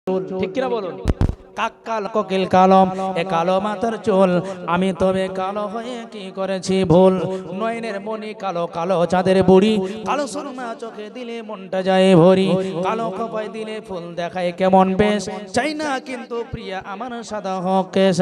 ঠিক কিনা বলুন? কাল কোকিল কালো, এ কালো মাথার চুল, আমি তবে কালো হয়ে কি করেছি ভুল। নয়নের মনি কালো, কালো চাঁদের বুড়ি, কালো সুরমা চোখে দিলে মনটা যায় ভরি, কালো খোপায় দিলে ফুল দেখায় কেমন বেশ, চাই না কিন্তু প্রিয়া আমার সাদা হোক কেশ।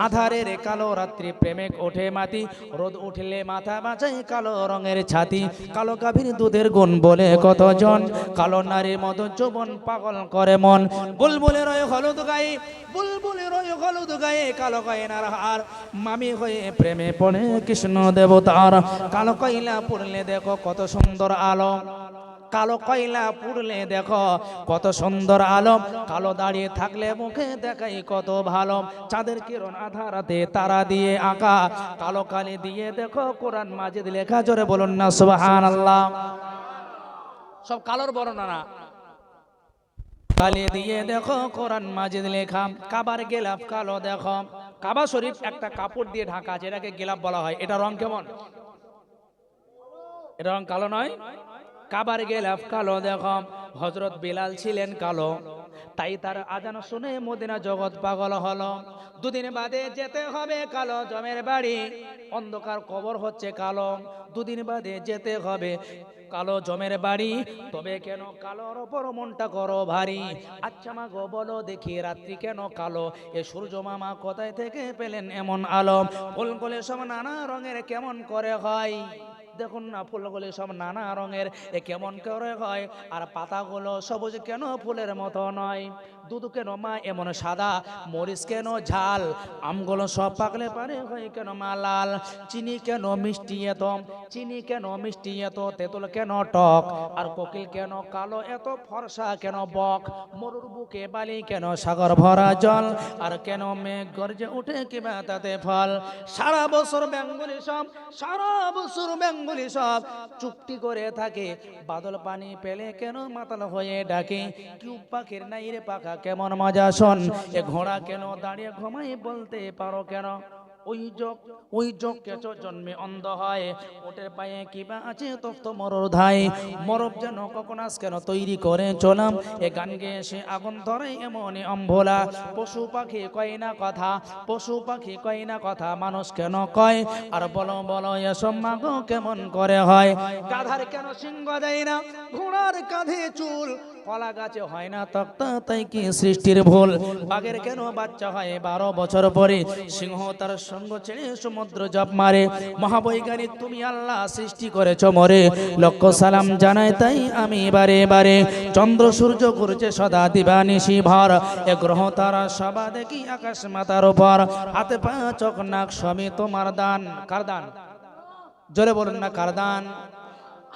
আধারের কালো রাত্রি প্রেমিক ওঠে মাতি, রোদ উঠলে মাথা বাঁচাই কালো রঙের ছাতি, কালো গাভীর দুধের গুণ বলে কতজন, কালো নারীর মতো যৌবন পাগল করে মন। বুলবুলের হলুদ গায়ে, বুলবুলের হলুদ গায়ে কালো গয়নার হার, মামি হয়ে প্রেমে পড়ে কৃষ্ণ দেবতার। কালো কয়লা পড়লে দেখো কত সুন্দর আলো, কালো কয়লা পুড়লে দেখো কত সুন্দর আলো, কালো দাঁড়িয়ে থাকলে মুখে দেখাই কত ভালো। চাঁদের কিরণ আধারাতে তারা দিয়ে আঁকা, কালো কালি দিয়ে দেখো কোরআন মাজিদ লেখা। জোরে বলুন না সুবহানাল্লাহ। সব কালোর বর্ণনা না, কালি দিয়ে দেখো কোরআন মাজিদ লেখা। কাবার গেলাফ কালো দেখো, কাবা শরীফ একটা কাপড় দিয়ে ঢাকা আছে, এটাকে গেলাফ বলা হয়। এটা রং কেমন? এটা রং কালো নয়। কাবার গেলাফ কালো দেখো, হযরত বিলাল ছিলেন কালো, তাই তার আজান শুনে মদিনা জগৎ পাগল হলো। দুদিন বাদে যেতে হবে কালো জমের বাড়ি, অন্ধকার কবর হচ্ছে কালো, দুদিন বাদে যেতে হবে কালো জমের বাড়ি, তবে কেন কালোর ওপর মনটা করো ভারী। আচ্ছা মা গো বলো দেখি রাত্রি কেন কালো, এ সূর্য মামা কোথায় থেকে পেলেন এমন আলো। ফুলগুলো সব নানা রঙের কেমন করে হয়, দেখুন না ফুলগুলো সব নানা রঙের, এ কেমন করে হয়। আর পাতাগুলো সবুজ কেন ফুলের মতো নয়, দুধ কেন মা এমন সাদা, মরিচ কেন ঝাল, আমগুলো সব পাকলে পারে হয় কেন মা লাল। চিনি কেন মিষ্টি এত, চিনি কেন মিষ্টি এত, তেঁতুল কেন টক, আর কোকিল কেন কালো এত ফর্সা কেন বক। মরুর বুকে বালি কেন সাগর ভরা জল, আর কেন মেঘ গর্জে উঠে কিবা তাতে ফল। সারা বছর বেঙ্গলি সব, সারা বছর বেঙ্গলি সব চুপটি করে থাকে, বাদল পানি পেলে কেন মাতাল হয়ে ডাকে। কিউ পাখির নাই রে পাখা কেমন মজা শোন, এ ঘোড়া কেন দাঁড়িয়ে ঘুমাই বলতে পারো কেন। ওই যোগ কেঁচো জন্মে অন্ধ হয়, ওটের পায়ে কিবা আছে তপ্ত মরর ধাই। মরব যেন ককনাস কেন তৈরি করে চলাম, এ গান গেয়ে সে আগুন ধরে এমনই অম্ভোলা। পশু পাখি কয় না কথা, পশু পাখি কয় না কথা, মানুষ কেন কয়, আর বলো বলো এসব মাগো কেমন করে হয়। গাধার কেন সিংহ দেয় না, ঘোড়ার কাঁধে চুল, কলা গাছে হয় না তক্তা, তাই কি সৃষ্টির ভুল। বাঘের কেন বাচ্চা হয় 12 বছর পরে, সিংহ তার সঙ্গ ছেড়ে সমুদ্র জপ মারে। মহাবৈজ্ঞানিক তুমি আল্লাহ সৃষ্টি করেছ মরে, লক্ষ সালাম জানাই তাই আমি বারে বারে। চন্দ্র সূর্য ঘুরছে সদা দিবানিশি ভর, এ গ্রহ তারা সবা দেখি আকাশ মাতার উপর। হাতে পা চোখ নাক সবই তোমার দান। কার দান? জোরে বলুন না কার দান?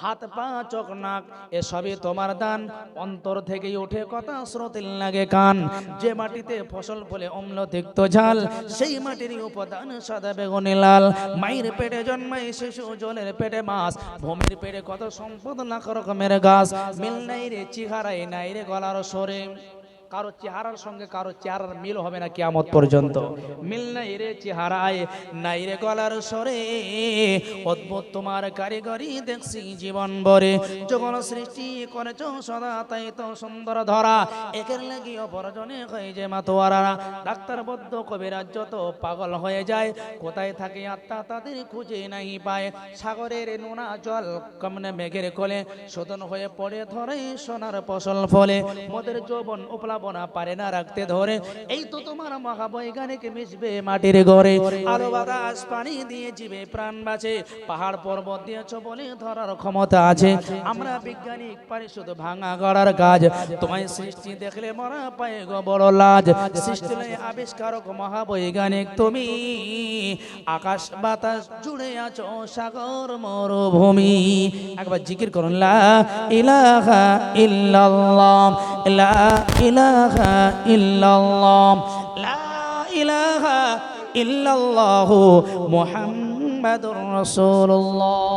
হাত পা চোখ নাক এ সবই তোমার দান, অন্তর থেকেই ওঠে কথা শ্রোতিল লাগে কান। যে মাটিতে ফসল ফলে অম্ল তিক্ত ঝাল, সেই মাটির উপাদান সাদা বেগুনি লাল। মায়ের পেটে জন্মায় শিশু, জলের পেটে মাছ, ভূমির পেটে কত সম্পদ লাখ রকমের গাছ। মিল নাই রে চেহারায়, নাই রে গলার স্বরে, কারো চেহারার সঙ্গে কারো চেহারার মিল হবে না কিয়ামত পর্যন্ত। মিল নাই রে চেহারায়, নাই রে গলার স্বরে, অদ্ভুত তোমার কারিগরি দেখছি জীবন ভরে। যখন সৃষ্টি করেছ সদা তাই তো সুন্দর ধরা, একের লাগি অপরজনে হয়ে যে মাতোয়ারা। ডাক্তার বদ্ধ কবিরাজ যত পাগল হয়ে যায়, কোথায় থাকে আত্মা তাদের খুঁজে নাই পায়। সাগরের নোনা জল কমনে মেঘের কোলে, শোধন হয়ে পড়ে ধরে সোনার ফসল ফলে। মোদের যৌবন উপলাবনা পারে না রাখতে ধরে, এই তো তোমার মহাবৈজ্ঞানিক মিশবে মাটির ঘরে। আলো বাতাস পানি দিয়ে জীবে প্রাণ বাঁচে, পাহাড় পর্বত দিয়েছ বলে ধরার ক্ষমতা আছে। আমরা বিজ্ঞানিক পারি শুধু ভাঙা গড়ার কাজ, তোমায় সৃষ্টি দেখলে মরা পায়ে গো বড় লাজ। সৃষ্টি আবিষ্কারক মহাবৈজ্ঞানিক তুমি, আকাশ বাতাস জুড়ে আছো সাগর মরুভূমি। একবার জিকির করুন লা ইলাহা ইল্লাল্লাহ, লা ইলাহা ইল্লাল্লাহ, লা ইলাহা ইল্লাল্লাহু মুহাম্মাদুর রাসূলুল্লাহ।